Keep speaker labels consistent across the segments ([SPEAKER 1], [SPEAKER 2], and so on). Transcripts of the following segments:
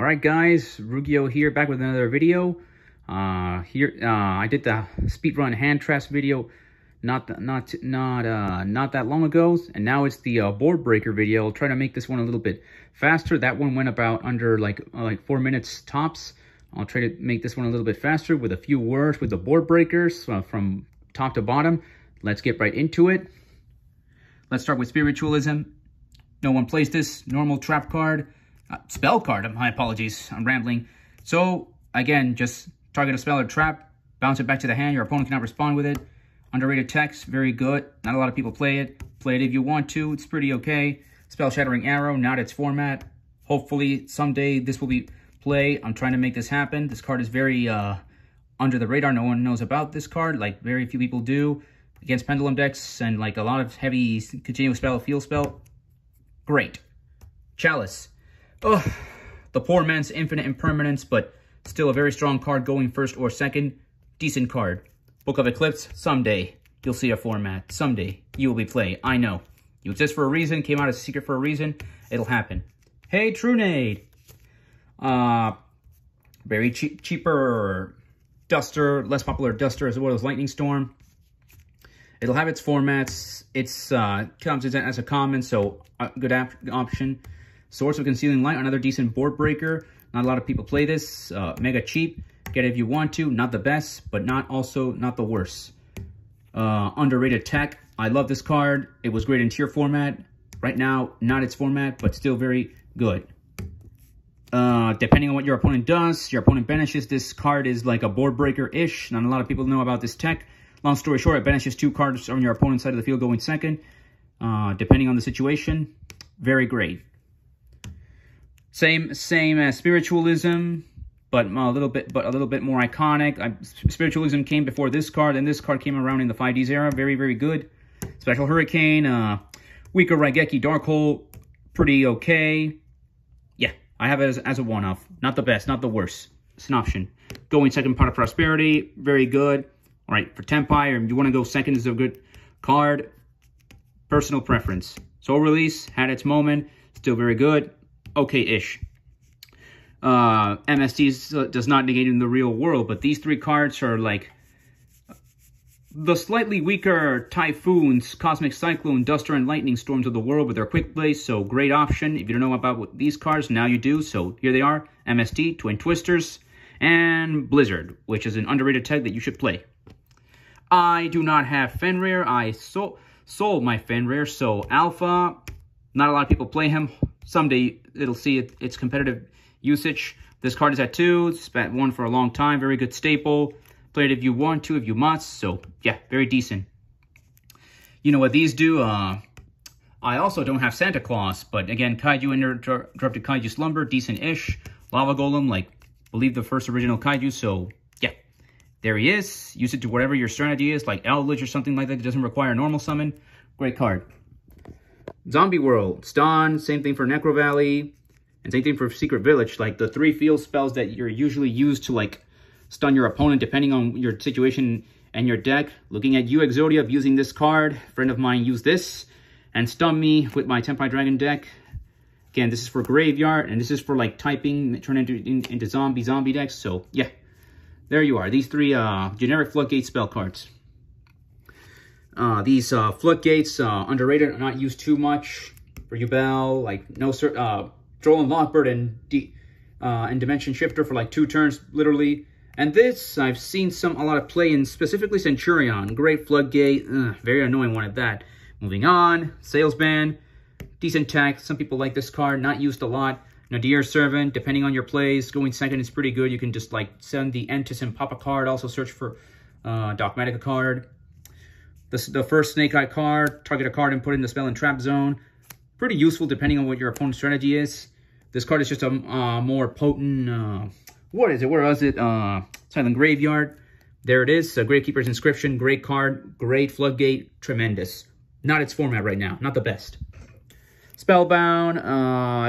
[SPEAKER 1] All right, guys, Rugio here, back with another video. I did the speedrun hand traps video not that long ago, and now it's the board breaker video. I'll try to make this one a little bit faster. That one went about under like 4 minutes tops. I'll try to make this one a little bit faster with a few words with the board breakers from top to bottom. Let's get right into it. Let's start with spiritualism. No one plays this. Normal trap card. Spell card, my apologies, I'm rambling. So, again, just target a spell or trap, bounce it back to the hand, your opponent cannot respond with it. Underrated text, very good. Not a lot of people play it. Play it if you want to, it's pretty okay. Spell Shattering Arrow, not its format. Hopefully, someday this will be play. I'm trying to make this happen. This card is very under the radar. No one knows about this card, like very few people do. Against Pendulum decks and like a lot of heavy continuous spell, field spell. Great. Chalice. Ugh, the poor man's Infinite Impermanence, but still a very strong card going first or second. Decent card. Book of Eclipse, someday you'll see a format. Someday you will be played. I know. You exist for a reason, came out as a secret for a reason. It'll happen. Hey, Trunade. Very cheaper Duster, less popular Duster as well as Lightning Storm. It'll have its formats. It's comes as a common, so a good option. Source of Concealing Light, another decent board breaker. Not a lot of people play this. Mega cheap. Get it if you want to. Not the best, but not the worst. Underrated tech. I love this card. It was great in tier format. Right now, not its format, but still very good. Depending on what your opponent does, your opponent banishes. This card is like a board breaker-ish. Not a lot of people know about this tech. Long story short, it banishes 2 cards on your opponent's side of the field going second. Depending on the situation, very great. Same as spiritualism, but a little bit more iconic. Spiritualism came before this card, and this card came around in the 5Ds era. Very, very good. Special Hurricane, weaker Raigeki Dark Hole, pretty okay. Yeah, I have it as a one-off. Not the best, not the worst. It's an option. Going second, Pot of Prosperity, very good. All right, for Tempire, if you want to go second, is a good card. Personal preference. Soul Release had its moment, still very good. Okay-ish. MST does not negate in the real world, but these 3 cards are like the slightly weaker Typhoons, Cosmic Cyclone, Duster, and Lightning Storms of the world with their quick plays, so great option. If you don't know about these cards, now you do, so here they are. MST, Twin Twisters, and Blizzard, which is an underrated tech that you should play. I do not have Fenrir. I sold my Fenrir, so Alpha, not a lot of people play him. Someday it'll see its competitive usage. This card is at 2. It's at 1 for a long time. Very good staple. Play it if you want to, if you must. So, yeah, very decent. You know what these do? I also don't have Santa Claus. But, again, Kaiju Interrupted Kaiju Slumber. Decent-ish. Lava Golem, like, believe the first original Kaiju. So, yeah. There he is. Use it to whatever your strategy is, like Eldritch or something like that. It doesn't require a normal summon. Great card. Zombie World, Stun, same thing for Necro Valley, and same thing for Secret Village. Like the 3 field spells that you're usually used to like stun your opponent depending on your situation and your deck. Looking at you, Exodia, using this card. A friend of mine used this and stun me with my Tempire Dragon deck. Again, this is for Graveyard, and this is for like typing, turn into zombie decks. So yeah, there you are. These 3 generic Floodgate spell cards. These Floodgates, underrated, not used too much for Yubel, like no Droll and Lockbird and Dimension Shifter for like 2 turns, literally. And this, I've seen a lot of play in specifically Centurion. Great Floodgate, very annoying one at that. Moving on, Salesman, decent tech. Some people like this card, not used a lot. Nadir Servant, depending on your plays, going second is pretty good. You can just like send the Entis and pop a card, also search for Dogmatic card. The first Snake Eye card, target a card and put it in the spell and trap zone. Pretty useful depending on what your opponent's strategy is. This card is just a more potent, what is it? Where was it? Silent Graveyard. There it is. Gravekeeper's Inscription. Great card. Great Floodgate. Tremendous. Not its format right now. Not the best. Spellbound.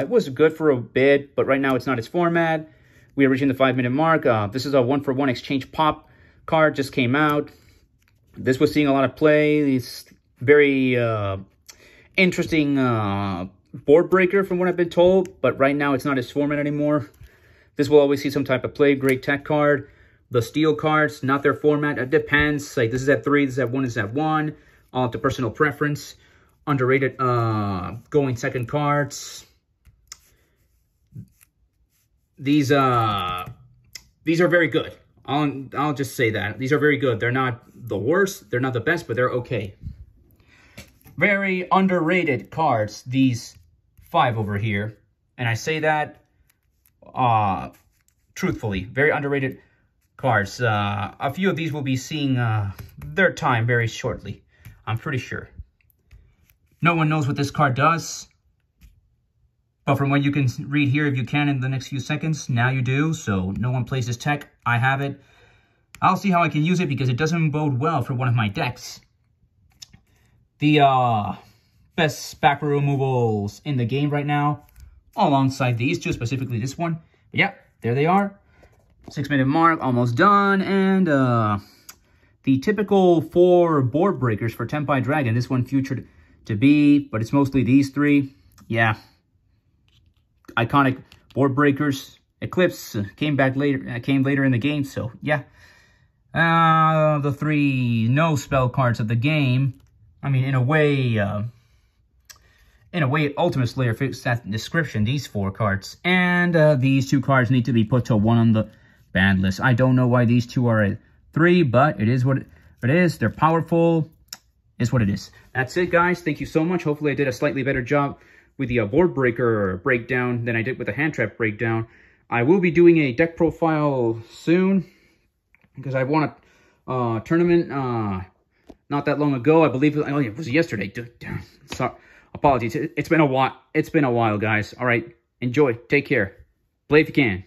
[SPEAKER 1] It was good for a bit, but right now it's not its format. We are reaching the 5-minute mark. This is a 1-for-1 exchange pop card. Just came out. This was seeing a lot of play. It's very interesting board breaker from what I've been told, but right now it's not its format anymore. This will always see some type of play. Great tech card. The steel cards, not their format. It depends. Like, this is at 3, this is at 1, this is at 1. All up to personal preference. Underrated going second cards. These are very good. I'll just say that. These are very good. They're not the worst. They're not the best, but they're okay. Very underrated cards. These 5 over here. And I say that truthfully. Very underrated cards. A few of these will be seeing their time very shortly. I'm pretty sure. No one knows what this card does. But from what you can read here, if you can, in the next few seconds, now you do. So no one plays this tech. I have it. I'll see how I can use it because it doesn't bode well for one of my decks. The best back row removals in the game right now, alongside these two, specifically this one. But yeah, there they are. 6-minute mark, almost done. And the typical 4 board breakers for Tenpai Dragon. This one featured to be, but it's mostly these 3. Yeah. Iconic board breakers. Eclipse came later in the game, so yeah. The 3 no spell cards of the game. I mean, in a way, Ultimate Slayer fits that description. These 4 cards, and these 2 cards need to be put to 1 on the ban list. I don't know why these 2 are at 3, but it is what it is. They're powerful. It's what it is. That's it, guys. Thank you so much. Hopefully, I did a slightly better job with the board breaker breakdown than I did with the hand trap breakdown. I will be doing a deck profile soon because I won a tournament not that long ago. I believe it was yesterday. Sorry, apologies. It's been a while. It's been a while, guys. All right, enjoy. Take care. Play if you can.